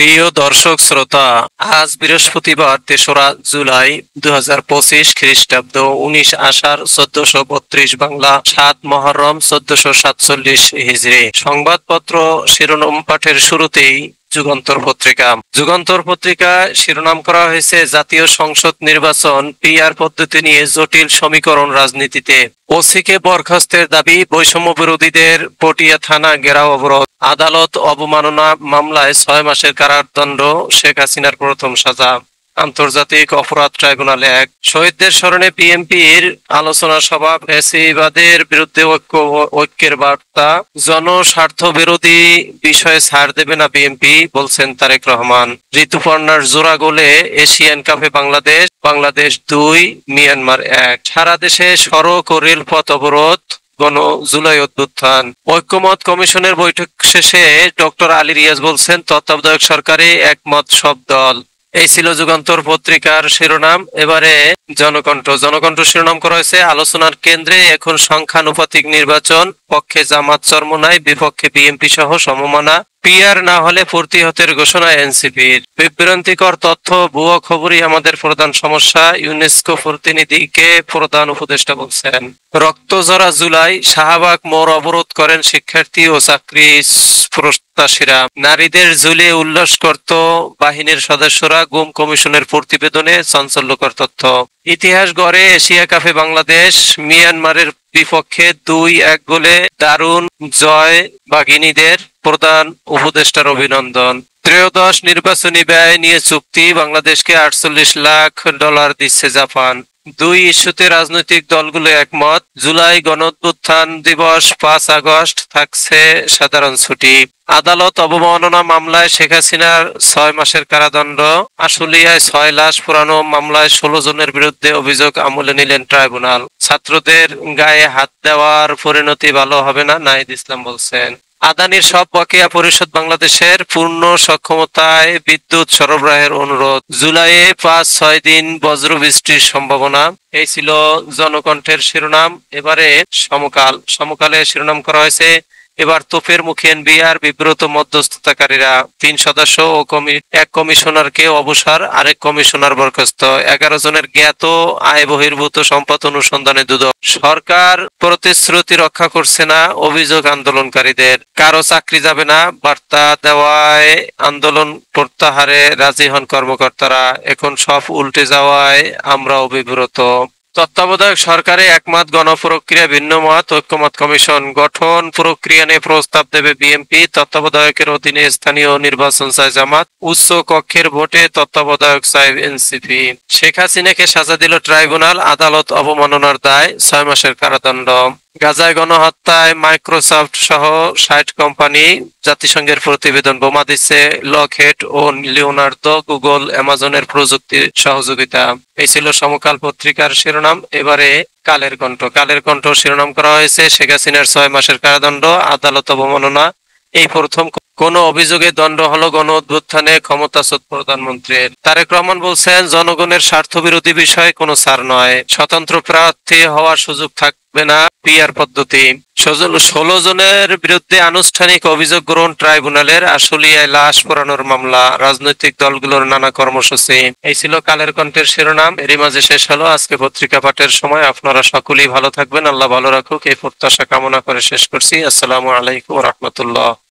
প্রিয় দর্শক শ্রোতা, আজ বৃহস্পতিবার ৩রা জুলাই ২০২৫ খ্রিস্টাব্দ, ১৯ আষাঢ় ১৪৩২ বাংলা, ৭ মহররম ১৪৪৭ হিজরি। সংবাদপত্র শিরোনাম পাঠের শুরুতেই যুগান্তর পত্রিকা। যুগান্তর পত্রিকায় শিরোনাম করা হয়েছে, জাতীয় সংসদ নির্বাচন পিআর পদ্ধতি নিয়ে জটিল সমীকরণ রাজনীতিতে। ওসিকে বরখাস্তের দাবি, বৈষম্য বিরোধীদের পটিয়া থানা ঘেরাও অবরোধ। আদালত অবমাননা মামলায় ৬ মাসের কারাদণ্ড, শেখ হাসিনার প্রথম সাজা। আন্তর্জাতিক অপরাধ ট্রাইব্যুনাল ১। শহীদদের স্মরণে বিএনপির আলোচনা সভা, ফ্যাসিবাদের বিরুদ্ধে ঐক্যের বার্তা। জনস্বার্থ বিরোধী বিষয়ে ছাড় দেবে না বিএনপি, বলছেন তারেক রহমান। ঋতুপর্ণার জোড়া গোলে এশিয়ান কাপে বাংলাদেশ ২, মিয়ানমার ১। সারা দেশে সড়ক ও রেলপথ অবরোধ, জুলাই অভ্যুত্থান। ঐক্যমত কমিশনের বৈঠক শেষে ডক্টর আলী রিয়াজ বলছেন, তত্ত্বাবধায়ক সরকারে একমত সব দল। এই ছিল যুগান্তর পত্রিকার শিরোনাম। এবারে জনকণ্ঠ শিরোনাম করা হয়েছে, আলোচনার কেন্দ্রে এখন সংখ্যানুপাতিক নির্বাচন, পক্ষে জামাত চরমোনাই, বিপক্ষে বিএনপি সহ সমমনা। পিআর না হলে প্রতিহতের ঘোষণা এনসিপির। বিভ্রান্তিকর তথ্য, ভুয়ো খবরই আমাদের প্রধান সমস্যা, ইউনেস্কো প্রতিনিধিকে প্রধান উপদেষ্টা বলছেন। রক্তঝরা জুলাই, শাহবাগ মোড় অবরোধ করেন শিক্ষার্থী ও চাকরি প্রত্যাশীরা। নারীদের ঝুলিয়ে উল্লাস করত বাহিনীর সদস্যরা, গুম কমিশনের প্রতিবেদনে চাঞ্চল্যকর তথ্য। ইতিহাস গড়ে এশিয়া কাপে বাংলাদেশ, মিয়ানমারের বিপক্ষে ২-১ গোলে দারুণ জয় বাঘিনীদের, প্রধান উপদেষ্টার অভিনন্দন। ত্রয়োদশ নির্বাচনী ব্যয় নিয়ে চুক্তি, বাংলাদেশকে $৪৮ লাখ দিচ্ছে জাপান। ২ ইস্যুতে রাজনৈতিক দলগুলো একমত। জুলাই গণঅভ্যুত্থান দিবস ৫ আগস্ট, থাকছে সাধারণ ছুটি। আদালত অবমাননা মামলায় শেখ হাসিনার ৬ মাসের কারাদণ্ড। আশুলিয়ায় ৬ লাশ পোড়ানো মামলায় ১৬ জনের বিরুদ্ধে অভিযোগ আমলে নিলেন ট্রাইব্যুনাল। ছাত্রদের গায়ে হাত দেওয়ার পরিণতি ভালো হবে না, নাহিদ ইসলাম বলছেন। আদানির সব বকেয়া পরিশোধ, বাংলাদেশের পূর্ণ সক্ষমতায় বিদ্যুৎ সরবরাহের অনুরোধ। জুলাইয়ে ৫-৬ দিন বজ্রবৃষ্টির সম্ভাবনা। এই ছিল জনকণ্ঠের শিরোনাম। এবারে সমকালে শিরোনাম করা হয়েছে, এবার তোপের মুখে এনবিআর, বিব্রত মধ্যস্থতাকারীরা। ৩ সদস্য ও এক কমিশনারকে অবসর, আরেক কমিশনার বরখাস্ত। ১১ জনের জ্ঞাত আয় বহির্ভূত সম্পদ অনুসন্ধানে দুদক। সরকার প্রতিশ্রুতি রক্ষা করছে না, অভিযোগ আন্দোলনকারীদের। কারো চাকরি যাবে না, বার্তা দেওয়ায় আন্দোলন প্রত্যাহারে রাজি হন কর্মকর্তারা। এখন সব উল্টে যাওয়ায় আমরাও বিব্রত। তত্ত্বাবধায়ক সরকারে একমত, গণপ্রক্রিয়া ভিন্ন মত। ঐক্যমত কমিশন গঠন প্রক্রিয়া নিয়ে প্রস্তাব দেবে বিএনপি। তত্ত্বাবধায়কের অধীনে স্থানীয় নির্বাচন চায় জামাত। উচ্চ কক্ষের ভোটে তত্ত্বাবধায়ক চায় এনসিপি। শেখ হাসিনাকে সাজা দিল ট্রাইব্যুনাল, আদালত অবমাননার দায়, ৬ মাসের কারাদণ্ড। গাজায় গণহত্যায় মাইক্রোসফট সহ ৬০ কোম্পানি, জাতিসংঘের প্রতিবেদন। বোমা দিচ্ছে লকহেড ও লিওনার্দো, গুগল অ্যামাজনের প্রযুক্তি সহযোগিতা। এই ছিল সমকাল পত্রিকার শিরোনাম। এবারে কালের কণ্ঠ শিরোনাম করা হয়েছে, শেখ হাসিনার ৬ মাসের কারাদণ্ড, আদালত অবমাননা। এই প্রথম কোন অভিযোগে দণ্ড হলো গণ অভ্যুত্থানে ক্ষমতাচ্যুত প্রধানমন্ত্রীর। তারেক রহমান বলছেন, জনগণের স্বার্থ বিরোধী বিষয়ে কোনো ছাড় নয়। স্বতন্ত্র প্রার্থী হওয়ার সুযোগ থাকবে না, পিআর পদ্ধতি। ১৬ জনের বিরুদ্ধে আনুষ্ঠানিক অভিযোগ গ্রহণ ট্রাইব্যুনালের। আশুলিয়ায় লাশ পোড়ানোর মামলা, রাজনৈতিক দলগুলোর নানা কর্মসূচি। এই ছিল কালের কণ্ঠের শিরোনাম। এরই মাঝে শেষ হলো আজকে পত্রিকা পাঠের সময়। আপনারা সকলেই ভালো থাকবেন, আল্লাহ ভালো রাখুক, এই প্রত্যাশা কামনা করে শেষ করছি। আসসালামু আলাইকুম ওয়া রাহমাতুল্লাহ।